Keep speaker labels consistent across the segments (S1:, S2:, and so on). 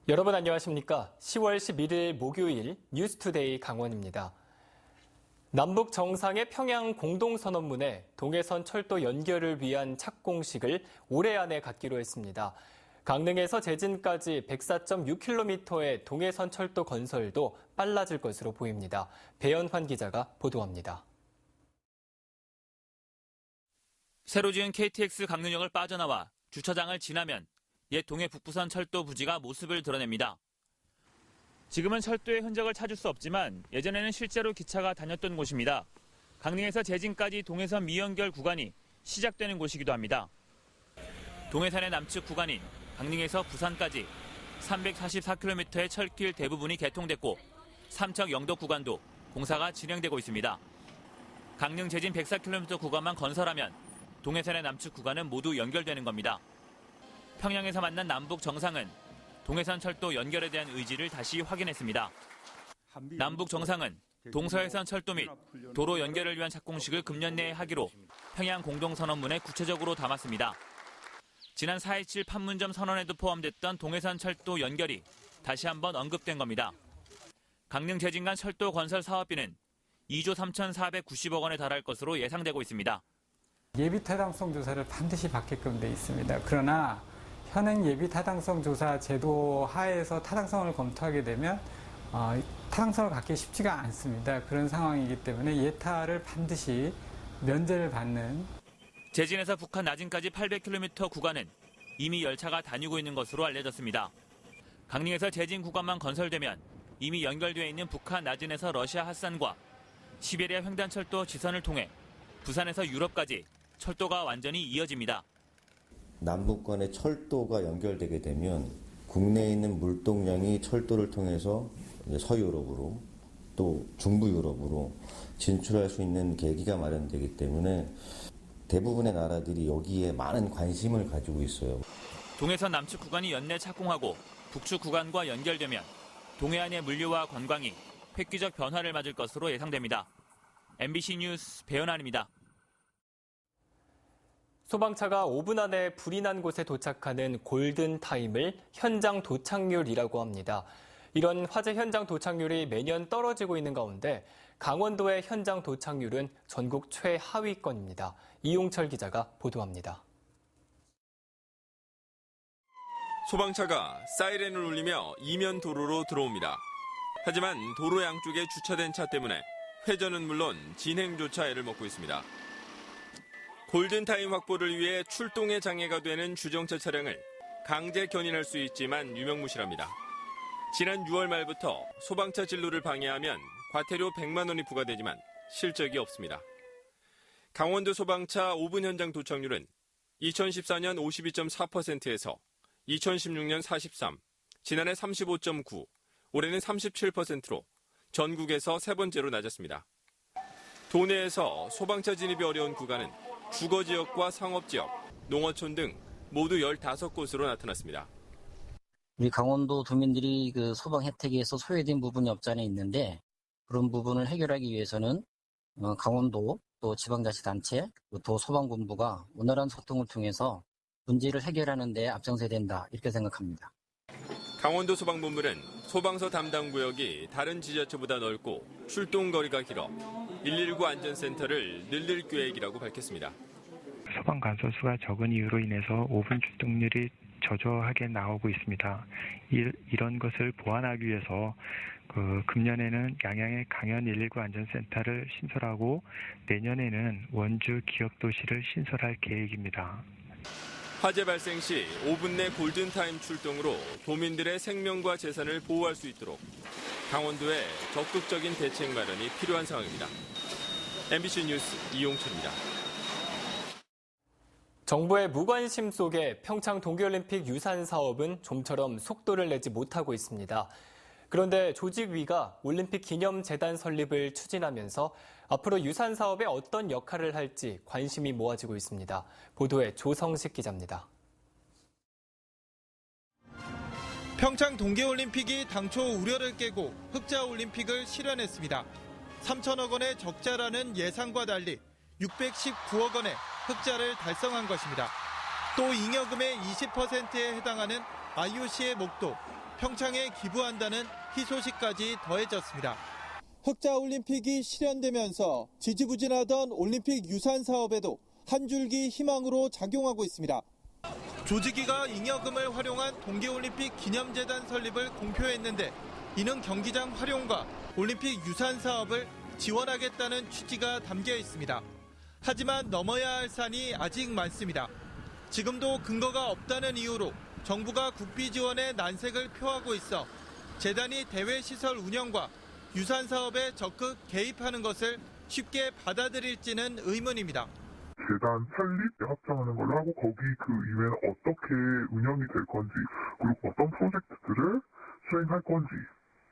S1: 여러분 안녕하십니까? 10월 11일 목요일 뉴스투데이 강원입니다. 남북 정상의 평양 공동선언문에 동해선 철도 연결을 위한 착공식을 올해 안에 갖기로 했습니다. 강릉에서 제진까지 104.6km의 동해선 철도 건설도 빨라질 것으로 보입니다. 배연환 기자가 보도합니다.
S2: 새로 지은 KTX 강릉역을 빠져나와 주차장을 지나면 옛 동해 북부선 철도 부지가 모습을 드러냅니다. 지금은 철도의 흔적을 찾을 수 없지만 예전에는 실제로 기차가 다녔던 곳입니다. 강릉에서 제진까지 동해선 미연결 구간이 시작되는 곳이기도 합니다. 동해선의 남측 구간인 강릉에서 부산까지 344km의 철길 대부분이 개통됐고 삼척 영도 구간도 공사가 진행되고 있습니다. 강릉 제진 104km 구간만 건설하면 동해선의 남측 구간은 모두 연결되는 겁니다. 평양에서 만난 남북 정상은 동해선 철도 연결에 대한 의지를 다시 확인했습니다. 남북 정상은 동서해선 철도 및 도로 연결을 위한 착공식을 금년 내에 하기로 평양 공동선언문에 구체적으로 담았습니다. 지난 4.27 판문점 선언에도 포함됐던 동해선 철도 연결이 다시 한번 언급된 겁니다. 강릉 제진 간 철도 건설 사업비는 2조 3,490억 원에 달할 것으로 예상되고 있습니다.
S3: 예비 타당성 조사를 반드시 받게끔 돼 있습니다. 그러나 현행 예비 타당성 조사 제도 하에서 타당성을 검토하게 되면 타당성을 갖기 쉽지가 않습니다. 그런 상황이기 때문에 예타를 반드시 면제를 받는.
S2: 제진에서 북한 나진까지 800km 구간은 이미 열차가 다니고 있는 것으로 알려졌습니다. 강릉에서 제진 구간만 건설되면 이미 연결되어 있는 북한 나진에서 러시아 핫산과 시베리아 횡단철도 지선을 통해 부산에서 유럽까지 철도가 완전히 이어집니다.
S4: 남북 간의 철도가 연결되게 되면 국내에 있는 물동량이 철도를 통해서 서유럽으로 또 중부 유럽으로 진출할 수 있는 계기가 마련되기 때문에 대부분의 나라들이 여기에 많은 관심을 가지고 있어요.
S2: 동해선 남측 구간이 연내 착공하고 북측 구간과 연결되면 동해안의 물류와 관광이 획기적 변화를 맞을 것으로 예상됩니다. MBC 뉴스 배연환입니다.
S1: 소방차가 5분 안에 불이 난 곳에 도착하는 골든타임을 현장 도착률이라고 합니다. 이런 화재 현장 도착률이 매년 떨어지고 있는 가운데 강원도의 현장 도착률은 전국 최하위권입니다. 이용철 기자가 보도합니다.
S5: 소방차가 사이렌을 울리며 이면 도로로 들어옵니다. 하지만 도로 양쪽에 주차된 차 때문에 회전은 물론 진행조차 애를 먹고 있습니다. 골든타임 확보를 위해 출동에 장애가 되는 주정차 차량을 강제 견인할 수 있지만 유명무실합니다. 지난 6월 말부터 소방차 진로를 방해하면 과태료 100만 원이 부과되지만 실적이 없습니다. 강원도 소방차 5분 현장 도착률은 2014년 52.4%에서 2016년 43, 지난해 35.9, 올해는 37%로 전국에서 세 번째로 낮았습니다. 도내에서 소방차 진입이 어려운 구간은 주거지역과 상업지역, 농어촌 등 모두 15곳으로 나타났습니다.
S6: 우리 강원도 도민들이 그 소방 혜택에서 소외된 부분이 없지 않아 있는데 그런 부분을 해결하기 위해서는 강원도 또 지방자치단체, 도 소방본부가 원활한 소통을 통해서 문제를 해결하는 데 앞장서야 된다 이렇게 생각합니다.
S5: 강원도 소방본부는 소방서 담당 구역이 다른 지자체보다 넓고 출동거리가 길어 119 안전센터를 늘릴 계획이라고 밝혔습니다.
S7: 소방 간소수가 적은 이유로 인해서 5분 출동률이 저조하게 나오고 있습니다. 이런 것을 보완하기 위해서 금년에는 양양에 강연 119 안전센터를 신설하고 내년에는 원주 기업도시를 신설할 계획입니다.
S5: 화재 발생 시 5분 내 골든타임 출동으로 도민들의 생명과 재산을 보호할 수 있도록 강원도에 적극적인 대책 마련이 필요한 상황입니다. MBC 뉴스 이용철입니다.
S1: 정부의 무관심 속에 평창 동계올림픽 유산 사업은 좀처럼 속도를 내지 못하고 있습니다. 그런데 조직위가 올림픽 기념재단 설립을 추진하면서 앞으로 유산 사업에 어떤 역할을 할지 관심이 모아지고 있습니다. 보도에 조성식 기자입니다.
S8: 평창 동계올림픽이 당초 우려를 깨고 흑자올림픽을 실현했습니다. 3천억 원의 적자라는 예상과 달리 619억 원의 흑자를 달성한 것입니다. 또 잉여금의 20%에 해당하는 IOC의 목도 평창에 기부한다는 희소식까지 더해졌습니다. 흑자올림픽이 실현되면서 지지부진하던 올림픽 유산 사업에도 한 줄기 희망으로 작용하고 있습니다. 조직위가 잉여금을 활용한 동계올림픽 기념재단 설립을 공표했는데 이는 경기장 활용과 올림픽 유산 사업을 지원하겠다는 취지가 담겨 있습니다. 하지만 넘어야 할 산이 아직 많습니다. 지금도 근거가 없다는 이유로 정부가 국비 지원에 난색을 표하고 있어 재단이 대회시설 운영과 유산 사업에 적극 개입하는 것을 쉽게 받아들일지는 의문입니다.
S9: 재단 설립, 합장하는 걸로 하고 거기 그 이외에는 어떻게 운영이 될 건지 그리고 어떤 프로젝트들을 수행할 건지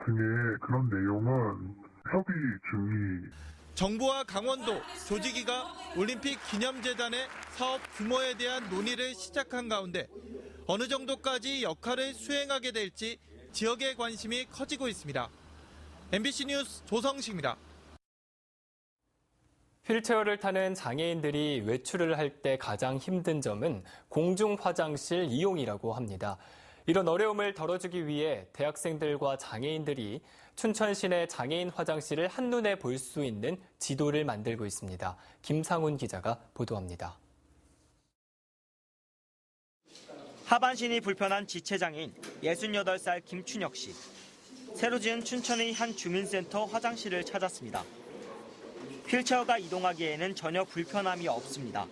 S9: 등의 그런 내용은 협의 중이.
S8: 정부와 강원도, 조직위가 올림픽 기념재단의 사업 규모에 대한 논의를 시작한 가운데 어느 정도까지 역할을 수행하게 될지 지역의 관심이 커지고 있습니다. MBC 뉴스 조성식입니다.
S1: 휠체어를 타는 장애인들이 외출을 할 때 가장 힘든 점은 공중 화장실 이용이라고 합니다. 이런 어려움을 덜어주기 위해 대학생들과 장애인들이 춘천 시내 장애인 화장실을 한눈에 볼 수 있는 지도를 만들고 있습니다. 김상훈 기자가 보도합니다.
S10: 하반신이 불편한 지체장애인 68살 김춘혁 씨. 새로 지은 춘천의 한 주민센터 화장실을 찾았습니다. 휠체어가 이동하기에는 전혀 불편함이 없습니다.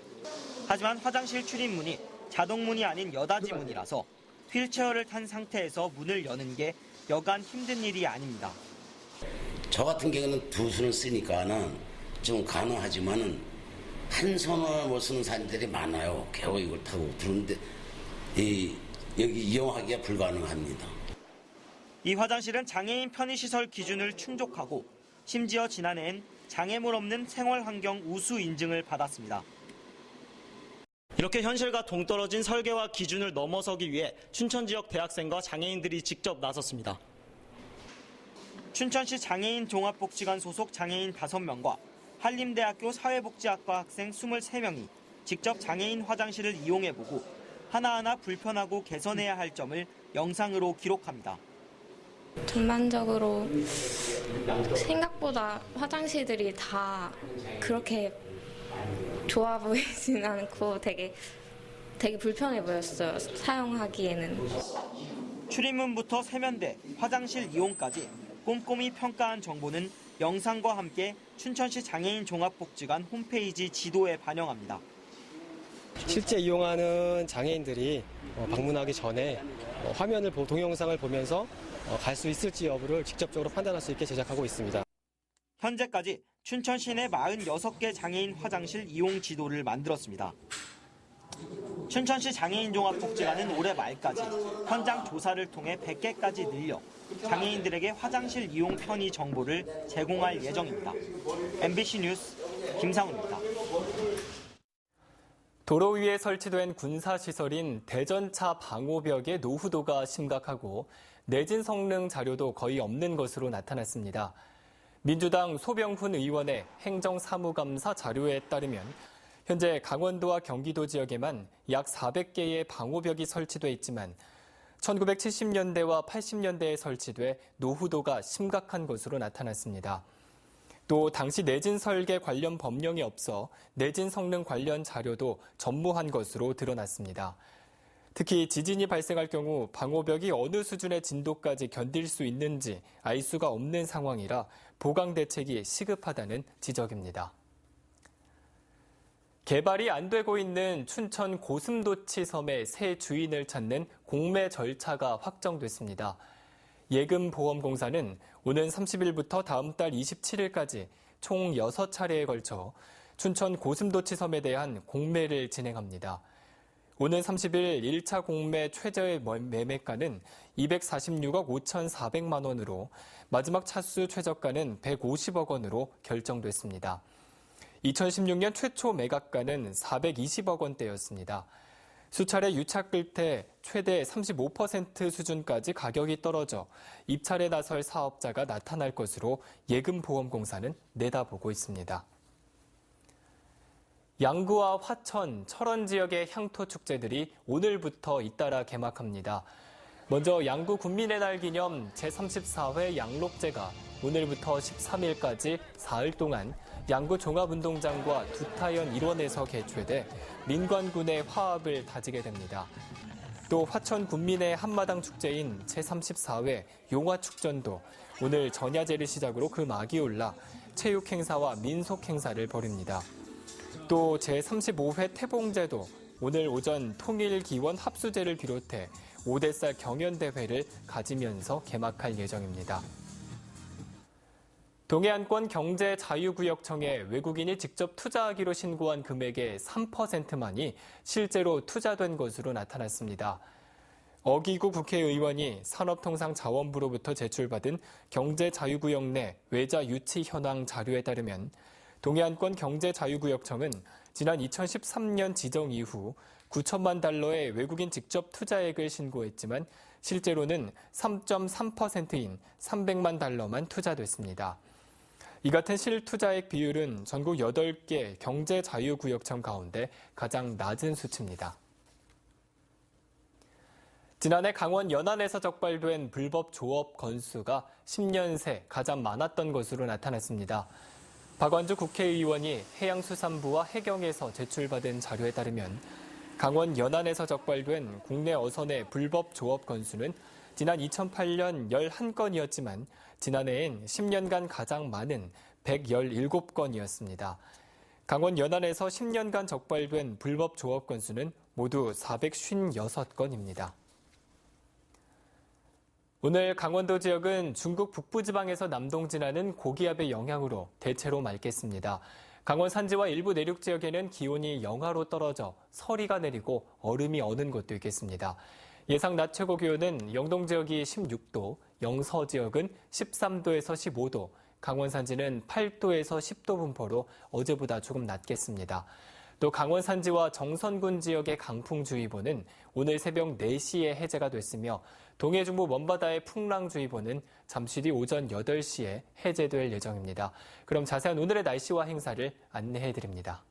S10: 하지만 화장실 출입문이 자동문이 아닌 여닫이 문이라서 휠체어를 탄 상태에서 문을 여는 게 여간 힘든 일이 아닙니다.
S11: 저 같은 경우는 두 손을 쓰니까는 좀 가능하지만은 한 손을 못 쓰는 사람들이 많아요. 겨우 이걸 타고 그런데 여기 이용하기가 불가능합니다.
S10: 이 화장실은 장애인 편의시설 기준을 충족하고 심지어 지난해엔 장애물 없는 생활환경 우수 인증을 받았습니다. 이렇게 현실과 동떨어진 설계와 기준을 넘어서기 위해 춘천 지역 대학생과 장애인들이 직접 나섰습니다. 춘천시 장애인 종합복지관 소속 장애인 5명과 한림대학교 사회복지학과 학생 23명이 직접 장애인 화장실을 이용해보고 하나하나 불편하고 개선해야 할 점을 영상으로 기록합니다.
S12: 전반적으로 생각보다 화장실들이 다 그렇게 좋아 보이진 않고 되게 불편해 보였어요. 사용하기에는.
S10: 출입문부터 세면대, 화장실 이용까지 꼼꼼히 평가한 정보는 영상과 함께 춘천시 장애인 종합복지관 홈페이지 지도에 반영합니다.
S13: 실제 이용하는 장애인들이 방문하기 전에 화면을 동영상을 보면서 갈 수 있을지 여부를 직접적으로 판단할 수 있게 제작하고 있습니다.
S10: 현재까지 춘천 시내 46개 장애인 화장실 이용 지도를 만들었습니다. 춘천시 장애인 종합복지관은 올해 말까지 현장 조사를 통해 100개까지 늘려 장애인들에게 화장실 이용 편의 정보를 제공할 예정입니다. MBC 뉴스 김상훈입니다.
S1: 도로 위에 설치된 군사시설인 대전차 방호벽의 노후도가 심각하고 내진 성능 자료도 거의 없는 것으로 나타났습니다. 민주당 소병훈 의원의 행정사무감사 자료에 따르면 현재 강원도와 경기도 지역에만 약 400개의 방호벽이 설치돼 있지만 1970년대와 80년대에 설치돼 노후도가 심각한 것으로 나타났습니다. 또 당시 내진 설계 관련 법령이 없어 내진 성능 관련 자료도 전무한 것으로 드러났습니다. 특히 지진이 발생할 경우 방호벽이 어느 수준의 진도까지 견딜 수 있는지 알 수가 없는 상황이라 보강 대책이 시급하다는 지적입니다. 개발이 안 되고 있는 춘천 고슴도치 섬의 새 주인을 찾는 공매 절차가 확정됐습니다. 예금보험공사는 오는 30일부터 다음 달 27일까지 총 6차례에 걸쳐 춘천 고슴도치 섬에 대한 공매를 진행합니다. 오는 30일 1차 공매 최저의 매매가는 246억 5,400만 원으로 마지막 차수 최저가는 150억 원으로 결정됐습니다. 2016년 최초 매각가는 420억 원대였습니다. 수차례 유착 끝에 최대 35% 수준까지 가격이 떨어져 입찰에 나설 사업자가 나타날 것으로 예금보험공사는 내다보고 있습니다. 양구와 화천, 철원 지역의 향토 축제들이 오늘부터 잇따라 개막합니다. 먼저 양구 군민의 날 기념 제34회 양록제가 오늘부터 13일까지 사흘 동안 양구 종합운동장과 두타연 일원에서 개최돼 민관군의 화합을 다지게 됩니다. 또 화천 군민의 한마당 축제인 제34회 용화축전도 오늘 전야제를 시작으로 그 막이 올라 체육 행사와 민속 행사를 벌입니다. 또 제35회 태봉제도 오늘 오전 통일기원 합수제를 비롯해 5대쌀 경연대회를 가지면서 개막할 예정입니다. 동해안권 경제자유구역청에 외국인이 직접 투자하기로 신고한 금액의 3%만이 실제로 투자된 것으로 나타났습니다. 어기구 국회의원이 산업통상자원부로부터 제출받은 경제자유구역 내 외자 유치 현황 자료에 따르면 동해안권 경제자유구역청은 지난 2013년 지정 이후 9천만 달러의 외국인 직접 투자액을 신고했지만 실제로는 3.3%인 300만 달러만 투자됐습니다. 이 같은 실투자액 비율은 전국 8개 경제자유구역청 가운데 가장 낮은 수치입니다. 지난해 강원 연안에서 적발된 불법 조업 건수가 10년 새 가장 많았던 것으로 나타났습니다. 박완주 국회의원이 해양수산부와 해경에서 제출받은 자료에 따르면 강원 연안에서 적발된 국내 어선의 불법 조업 건수는 지난 2008년 11건이었지만 지난해엔 10년간 가장 많은 117건이었습니다. 강원 연안에서 10년간 적발된 불법 조업 건수는 모두 456건입니다. 오늘 강원도 지역은 중국 북부지방에서 남동 지나는 고기압의 영향으로 대체로 맑겠습니다. 강원 산지와 일부 내륙 지역에는 기온이 영하로 떨어져 서리가 내리고 얼음이 어는 곳도 있겠습니다. 예상 낮 최고 기온은 영동 지역이 16도, 영서 지역은 13도에서 15도, 강원 산지는 8도에서 10도 분포로 어제보다 조금 낮겠습니다. 또 강원 산지와 정선군 지역의 강풍주의보는 오늘 새벽 4시에 해제가 됐으며 동해 중부 먼바다의 풍랑주의보는 잠시 뒤 오전 8시에 해제될 예정입니다. 그럼 자세한 오늘의 날씨와 행사를 안내해드립니다.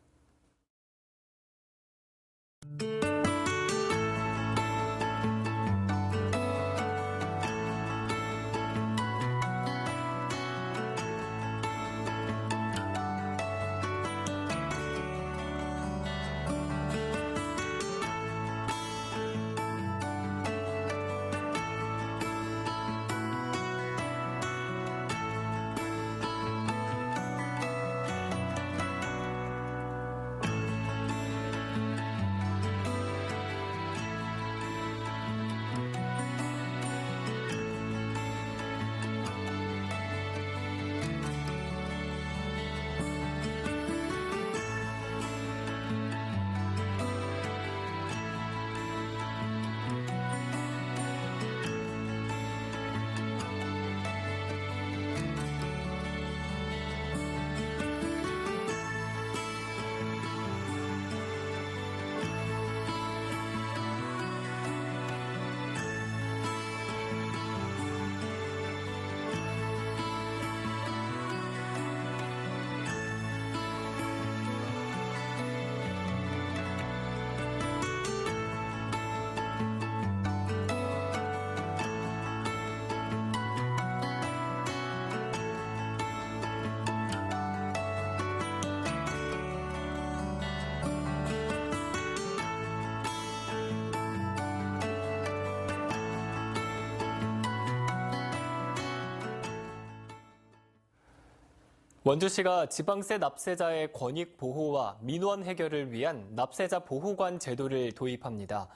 S1: 원주시가 지방세 납세자의 권익 보호와 민원 해결을 위한 납세자 보호관 제도를 도입합니다.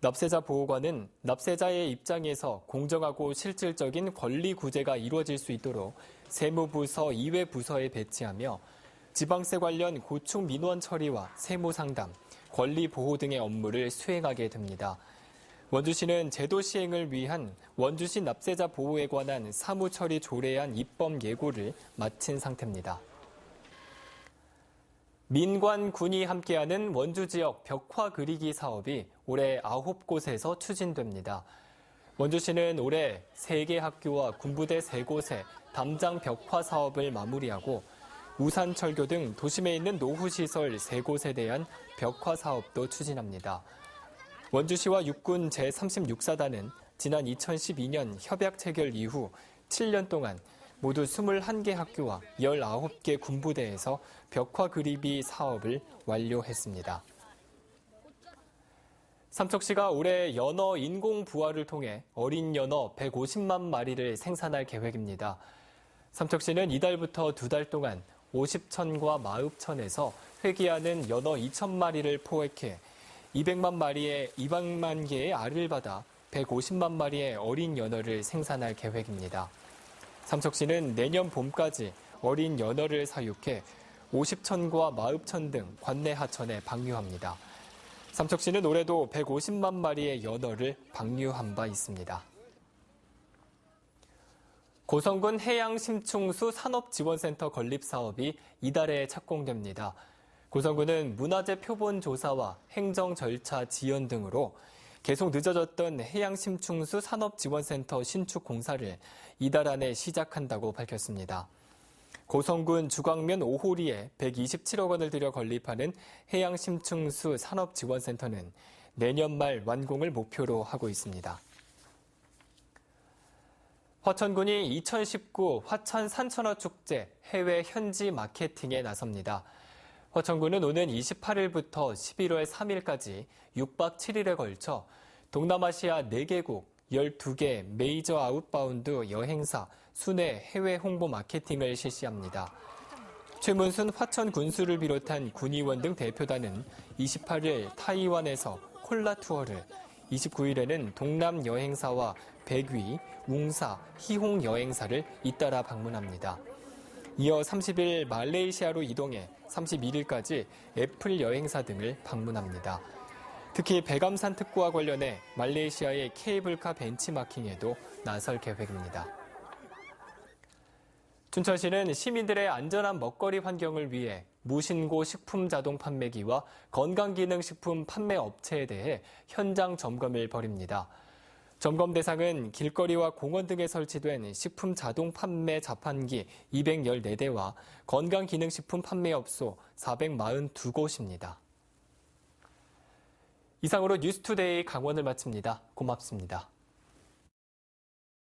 S1: 납세자 보호관은 납세자의 입장에서 공정하고 실질적인 권리 구제가 이루어질 수 있도록 세무부서 이외 부서에 배치하며 지방세 관련 고충 민원 처리와 세무 상담, 권리 보호 등의 업무를 수행하게 됩니다. 원주시는 제도 시행을 위한 원주시 납세자 보호에 관한 사무처리 조례안 입법 예고를 마친 상태입니다. 민관, 군이 함께하는 원주 지역 벽화 그리기 사업이 올해 9곳에서 추진됩니다. 원주시는 올해 3개 학교와 군부대 3곳에 담장 벽화 사업을 마무리하고 우산철교 등 도심에 있는 노후시설 3곳에 대한 벽화 사업도 추진합니다. 원주시와 육군 제36사단은 지난 2012년 협약 체결 이후 7년 동안 모두 21개 학교와 19개 군부대에서 벽화 그리비 사업을 완료했습니다. 삼척시가 올해 연어 인공 부화를 통해 어린 연어 150만 마리를 생산할 계획입니다. 삼척시는 이달부터 2달 동안 50천과 마읍천에서 회귀하는 연어 2,000마리를 포획해 200만 개의 알을 받아 150만 마리의 어린 연어를 생산할 계획입니다. 삼척시는 내년 봄까지 어린 연어를 사육해 50천과 마읍천 등 관내 하천에 방류합니다. 삼척시는 올해도 150만 마리의 연어를 방류한 바 있습니다. 고성군 해양심충수 산업지원센터 건립 사업이 이달에 착공됩니다. 고성군은 문화재 표본 조사와 행정 절차 지연 등으로 계속 늦어졌던 해양심충수 산업지원센터 신축 공사를 이달 안에 시작한다고 밝혔습니다. 고성군 주광면 5호리에 127억 원을 들여 건립하는 해양심충수 산업지원센터는 내년 말 완공을 목표로 하고 있습니다. 화천군이 2019 화천 산천어 축제 해외 현지 마케팅에 나섭니다. 화천군은 오는 28일부터 11월 3일까지 6박 7일에 걸쳐 동남아시아 4개국 12개 메이저 아웃바운드 여행사 순회 해외 홍보 마케팅을 실시합니다. 최문순 화천 군수를 비롯한 군의원 등 대표단은 28일 타이완에서 콜라 투어를, 29일에는 동남 여행사와 백위, 웅사, 희홍 여행사를 잇따라 방문합니다. 이어 30일 말레이시아로 이동해 31일까지 애플 여행사 등을 방문합니다. 특히 백암산 특구와 관련해 말레이시아의 케이블카 벤치마킹에도 나설 계획입니다. 춘천시는 시민들의 안전한 먹거리 환경을 위해 무신고 식품 자동 판매기와 건강기능식품 판매 업체에 대해 현장 점검을 벌입니다. 점검 대상은 길거리와 공원 등에 설치된 식품 자동 판매 자판기 214대와 건강기능식품 판매업소 442곳입니다. 이상으로 뉴스투데이 강원을 마칩니다. 고맙습니다.